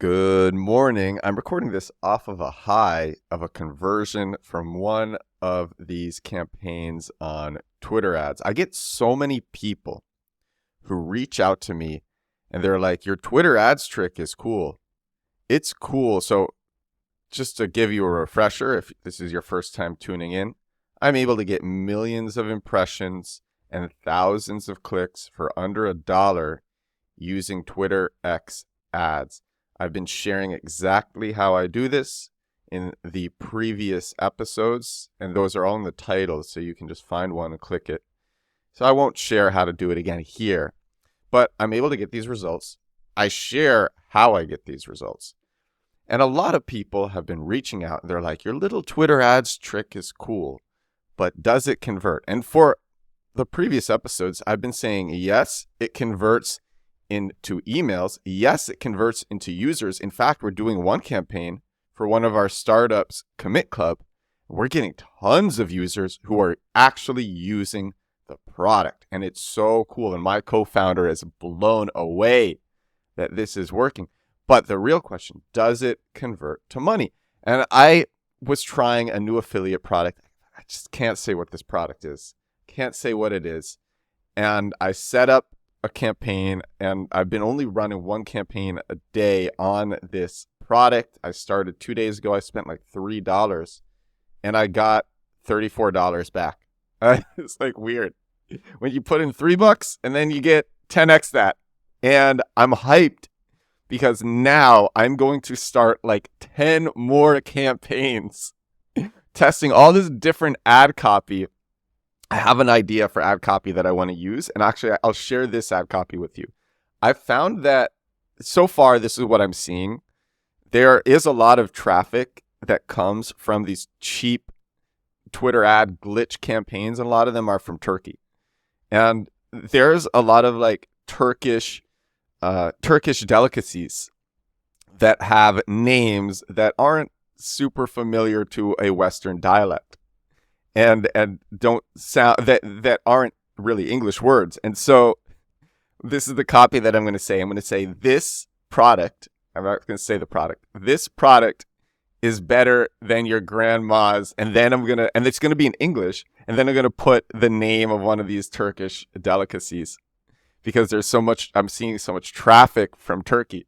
Good morning. I'm recording this off of a high of a conversion from one of these campaigns on Twitter ads. I get so many people who reach out to me and they're like, your Twitter ads trick is cool. It's cool. So just to give you a refresher, if this is your first time tuning in, I'm able to get millions of impressions and thousands of clicks for under $1 using Twitter X ads. I've been sharing exactly how I do this in the previous episodes, and those are all in the titles, so you can just find one and click it. So I won't share how to do it again here, but I'm able to get these results. I share how I get these results. And a lot of people have been reaching out, and they're like, your little Twitter ads trick is cool, but does it convert? And for the previous episodes, I've been saying, yes, it converts into emails. Yes, it converts into users. In fact, we're doing one campaign for one of our startups commit club. We're getting tons of users who are actually using the product. And it's so cool. And my co-founder is blown away that this is working. But the real question, does it convert to money? And I was trying a new affiliate product. I just can't say what this product is. Can't say what it is. And I set up a campaign, and I've been only running one campaign a day on this product. I started 2 days ago. I spent like $3 and I got $34 back. It's like weird when you put in $3 and then you get 10x that. And I'm hyped because now I'm going to start like 10 more campaigns testing all this different ad copy. I have an idea for ad copy that I want to use, and actually I'll share this ad copy with you. I found that so far, this is what I'm seeing. There is a lot of traffic that comes from these cheap Twitter ad glitch campaigns, and a lot of them are from Turkey. And there's a lot of like Turkish delicacies that have names that aren't super familiar to a Western dialect. And don't sound that aren't really English words. And so this is the copy that I'm going to say. I'm going to say this product. I'm not going to say the product. This product is better than your grandma's. And then and it's going to be in English. And then I'm going to put the name of one of these Turkish delicacies because I'm seeing so much traffic from Turkey.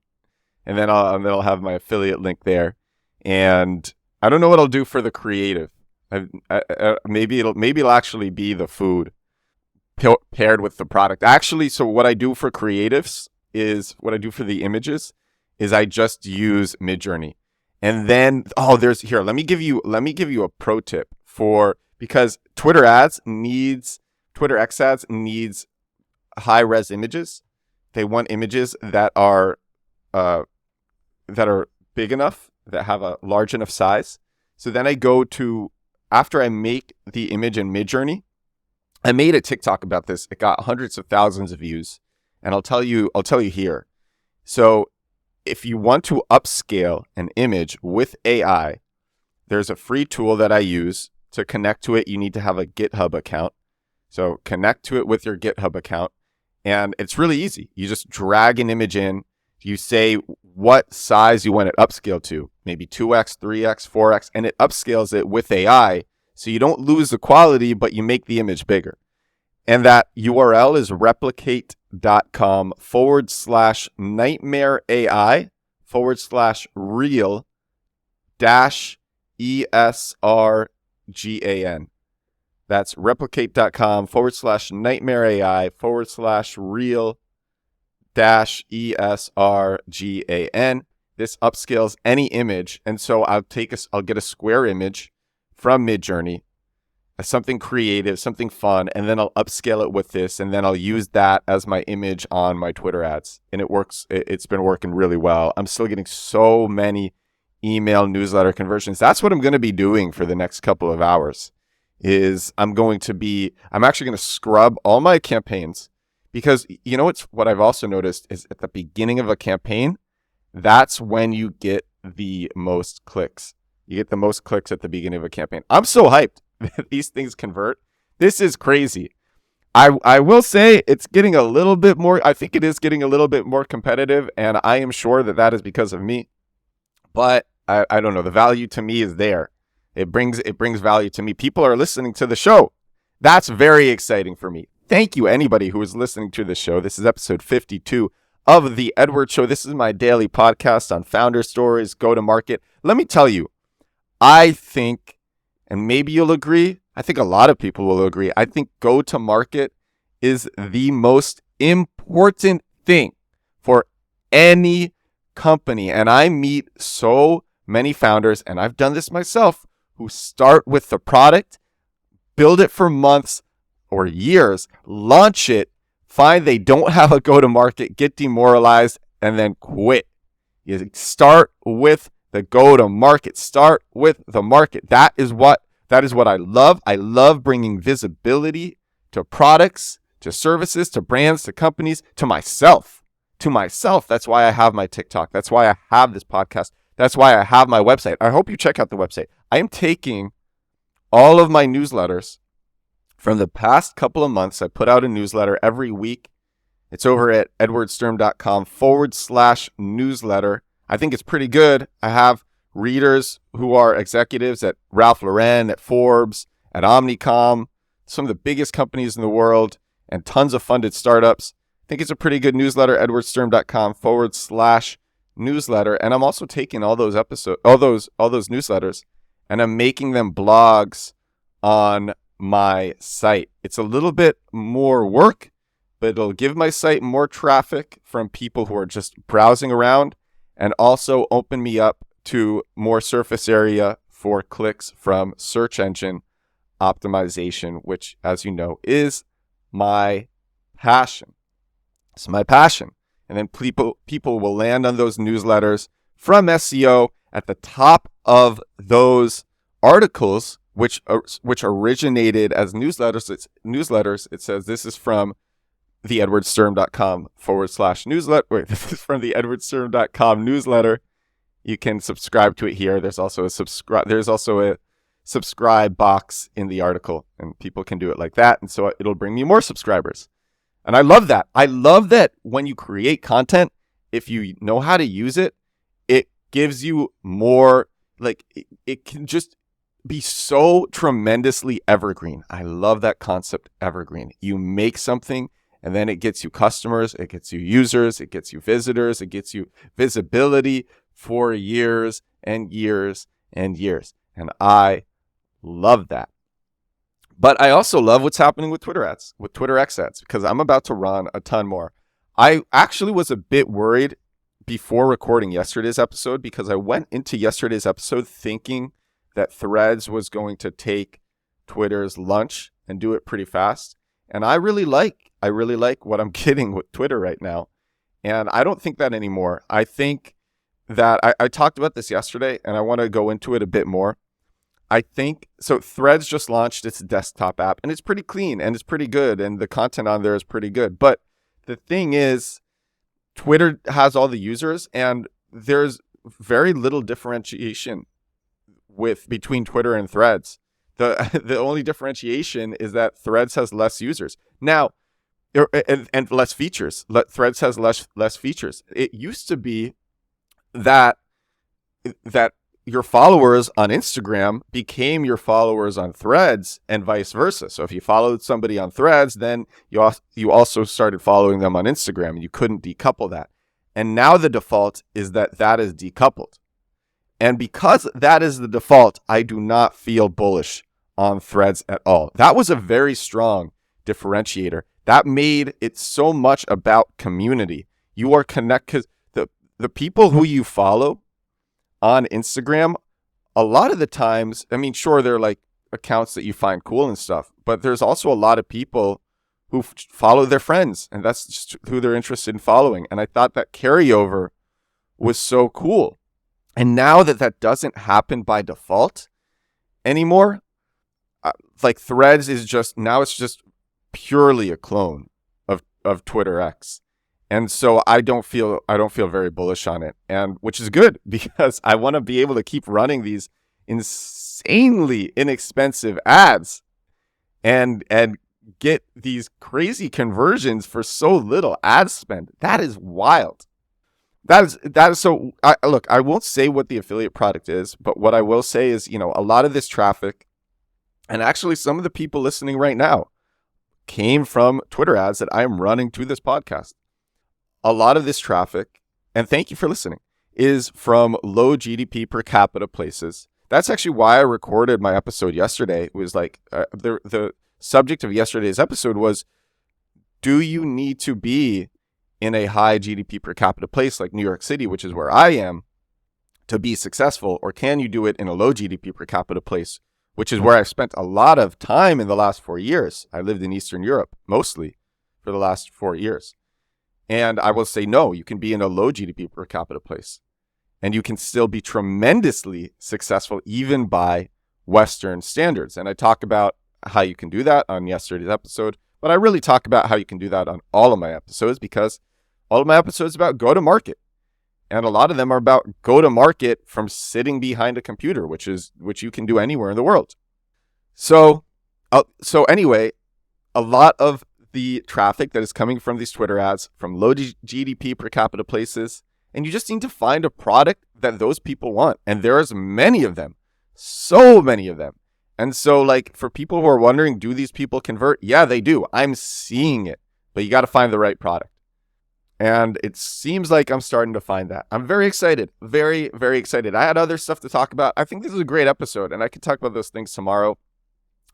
And then I'll have my affiliate link there. And I don't know what I'll do for the creative. Maybe it'll actually be the food paired with the product. Actually, so what I do for creatives is what I do for the images is I just use Midjourney. And then let me give you a pro tip because Twitter X ads needs high res images. They want images that are big enough, that have a large enough size. So then I go to after I make the image in Midjourney, I made a TikTok about this. It got hundreds of thousands of views. And I'll tell you here. So if you want to upscale an image with AI, there's a free tool that I use. To connect to it, you need to have a GitHub account. So connect to it with your GitHub account. And it's really easy. You just drag an image in. You say what size you want it upscale to, maybe 2x, 3x, 4x, and it upscales it with AI. So you don't lose the quality, but you make the image bigger. And that URL is replicate.com/nightmare AI /real ESRGAN. That's replicate.com/nightmare AI /real ESRGAN. This upscales any image, and so I'll get a square image from Midjourney, something creative, something fun, and then I'll upscale it with this, and then I'll use that as my image on my Twitter ads, and it works. It's been working really well. I'm still getting so many email newsletter conversions. That's what I'm going to be doing for the next couple of hours. I'm actually going to scrub all my campaigns. Because what I've also noticed is at the beginning of a campaign, that's when you get the most clicks. You get the most clicks at the beginning of a campaign. I'm so hyped that these things convert. This is crazy. I will say it's getting a little bit more. I think it is getting a little bit more competitive, and I am sure that that is because of me. But I don't know. The value to me is there. It brings value to me. People are listening to the show. That's very exciting for me. Thank you, anybody who is listening to the show. This is episode 52 of The Edward Show. This is my daily podcast on founder stories, go to market. Let me tell you, I think, and maybe you'll agree, I think a lot of people will agree, I think go to market is the most important thing for any company. And I meet so many founders, and I've done this myself, who start with the product, build it for months or years, launch it, find they don't have a go-to-market, get demoralized, and then quit. You start with the go-to-market. Start with the market. That is what I love. I love bringing visibility to products, to services, to brands, to companies, to myself. That's why I have my TikTok. That's why I have this podcast. That's why I have my website. I hope you check out the website. I am taking all of my newsletters from the past couple of months. I put out a newsletter every week. It's over at edwardsturm.com/newsletter. I think it's pretty good. I have readers who are executives at Ralph Lauren, at Forbes, at Omnicom, some of the biggest companies in the world, and tons of funded startups. I think it's a pretty good newsletter, edwardsturm.com/newsletter. And I'm also taking all those newsletters, and I'm making them blogs on my site. It's a little bit more work, but it'll give my site more traffic from people who are just browsing around, and also open me up to more surface area for clicks from search engine optimization, which, as you know, is my passion. It's my passion. And then people will land on those newsletters from SEO at the top of those articles, which originated as newsletters. It says this is from theedwardsturm.com/newsletter. Wait, this is from the edwardsturm.com newsletter. You can subscribe to it here. There's also a subscribe box in the article, and people can do it like that. And so it'll bring me more subscribers. And I love that. I love that when you create content, if you know how to use it, it gives you more, like it can just be so tremendously evergreen. I love that concept, evergreen. You make something, and then it gets you customers, it gets you users, it gets you visitors, it gets you visibility for years and years and years. And I love that. But I also love what's happening with Twitter ads, with Twitter X ads, because I'm about to run a ton more. I actually was a bit worried before recording yesterday's episode, because I went into yesterday's episode thinking that Threads was going to take Twitter's lunch and do it pretty fast. And I really like what I'm getting with Twitter right now. And I don't think that anymore. I think that I talked about this yesterday, and I want to go into it a bit more. I think, so Threads just launched its desktop app, and it's pretty clean, and it's pretty good, and the content on there is pretty good. But the thing is, Twitter has all the users, and there's very little differentiation between Twitter and Threads. The only differentiation is that Threads has less users now, and less features. Threads has less features. It used to be that your followers on Instagram became your followers on Threads, and vice versa. So if you followed somebody on Threads, then you also started following them on Instagram, and you couldn't decouple that. And now the default is that is decoupled. And because that is the default, I do not feel bullish on Threads at all. That was a very strong differentiator. That made it so much about community. You are connected, because the people who you follow on Instagram, a lot of the times, I mean, sure, they're like accounts that you find cool and stuff, but there's also a lot of people who follow their friends, and that's just who they're interested in following. And I thought that carryover was so cool. And now that doesn't happen by default anymore, like Threads is just purely a clone of Twitter X. And so I don't feel very bullish on it, and which is good, because I want to be able to keep running these insanely inexpensive ads and get these crazy conversions for so little ad spend. That is wild. That is so. Look, I won't say what the affiliate product is, but what I will say is, a lot of this traffic, and actually some of the people listening right now, came from Twitter ads that I am running to this podcast. A lot of this traffic, and thank you for listening, is from low GDP per capita places. That's actually why I recorded my episode yesterday. It was like the subject of yesterday's episode was, do you need to be in a high GDP per capita place like New York City, which is where I am, to be successful? Or can you do it in a low GDP per capita place, which is where I've spent a lot of time in the last 4 years? I lived in Eastern Europe mostly for the last 4 years. And I will say, no, you can be in a low GDP per capita place and you can still be tremendously successful even by Western standards. And I talk about how you can do that on yesterday's episode, but I really talk about how you can do that on all of my episodes, because all of my episodes are about go-to-market. And a lot of them are about go-to-market from sitting behind a computer, which you can do anywhere in the world. So anyway, a lot of the traffic that is coming from these Twitter ads from low GDP per capita places, and you just need to find a product that those people want. And there's many of them, so many of them. And so, like, for people who are wondering, do these people convert? Yeah, they do. I'm seeing it, but you got to find the right product. And it seems like I'm starting to find that. I'm very excited, very, very excited. I had other stuff to talk about. I think this is a great episode, and I could talk about those things tomorrow.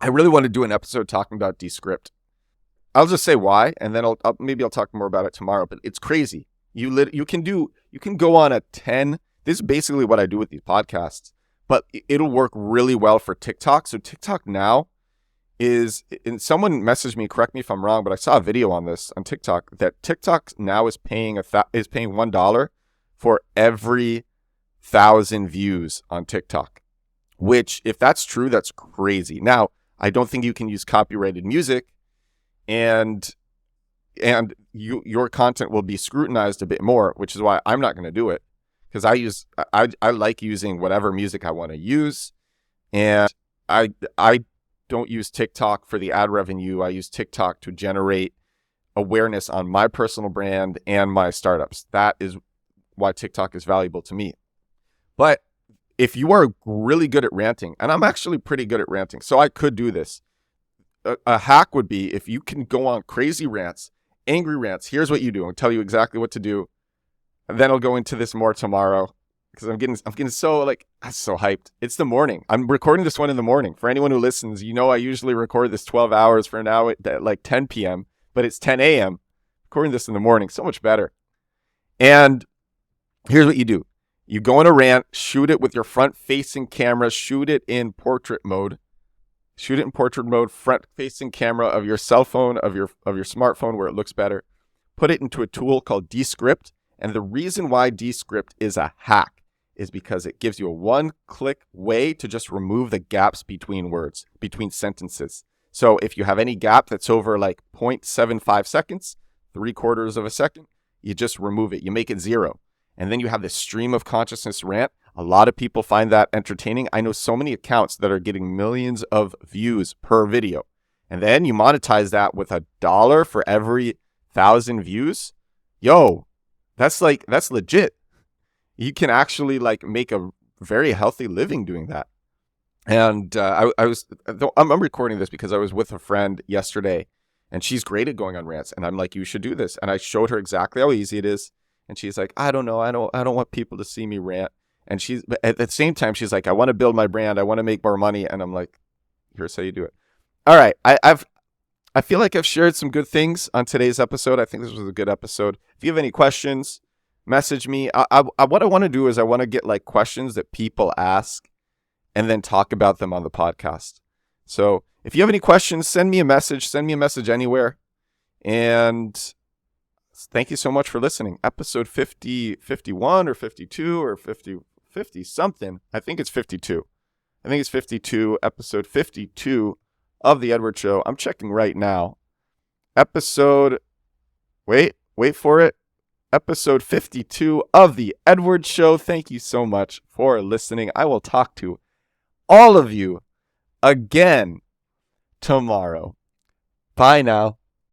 I really want to do an episode talking about Descript. I'll just say why, and then maybe I'll talk more about it tomorrow. But it's crazy. You can go on a 10. This is basically what I do with these podcasts, but it'll work really well for TikTok. So TikTok now is, and someone messaged me, correct me if I'm wrong, but I saw a video on this on TikTok that TikTok now is paying $1 for every 1,000 views on TikTok, which, if that's true, that's crazy. Now, I don't think you can use copyrighted music, and your content will be scrutinized a bit more, which is why I'm not going to do it, because I like using whatever music I want to use, and I don't use TikTok for the ad revenue. I use TikTok to generate awareness on my personal brand and my startups. That is why TikTok is valuable to me. But if you are really good at ranting, and I'm actually pretty good at ranting, so I could do this. A hack would be, if you can go on crazy rants, angry rants, here's what you do. I'll tell you exactly what to do. And then I'll go into this more tomorrow, because I'm getting so so hyped. It's the morning. I'm recording this one in the morning. For anyone who listens, I usually record this 12 hours from now at like 10 p.m., but it's 10 a.m. Recording this in the morning, so much better. And here's what you do. You go on a rant, shoot it with your front-facing camera, shoot it in portrait mode. Shoot it in portrait mode, front-facing camera of your cell phone, of your smartphone, where it looks better. Put it into a tool called Descript. And the reason why Descript is a hack is because it gives you a one-click way to just remove the gaps between words, between sentences. So if you have any gap that's over like 0.75 seconds, 3/4 of a second, you just remove it. You make it 0. And then you have this stream of consciousness rant. A lot of people find that entertaining. I know so many accounts that are getting millions of views per video. And then you monetize that with $1 for every 1,000 views. Yo, that's legit. You can actually make a very healthy living doing that. And I'm recording this because I was with a friend yesterday, and she's great at going on rants. And I'm like, you should do this. And I showed her exactly how easy it is. And she's like, I don't know. I don't want people to see me rant. And but at the same time, she's like, I want to build my brand. I want to make more money. And I'm like, here's how you do it. All right. I feel like I've shared some good things on today's episode. I think this was a good episode. If you have any questions, message me. What I want to do is I want to get questions that people ask and then talk about them on the podcast. So if you have any questions, send me a message. Send me a message anywhere. And thank you so much for listening. Episode 51 or 52 or 50 something. I think it's 52. I think it's 52, episode 52 of The Edward Show. I'm checking right now. Wait for it. Episode 52 of The Edward Show. Thank you so much for listening. I will talk to all of you again tomorrow. Bye now.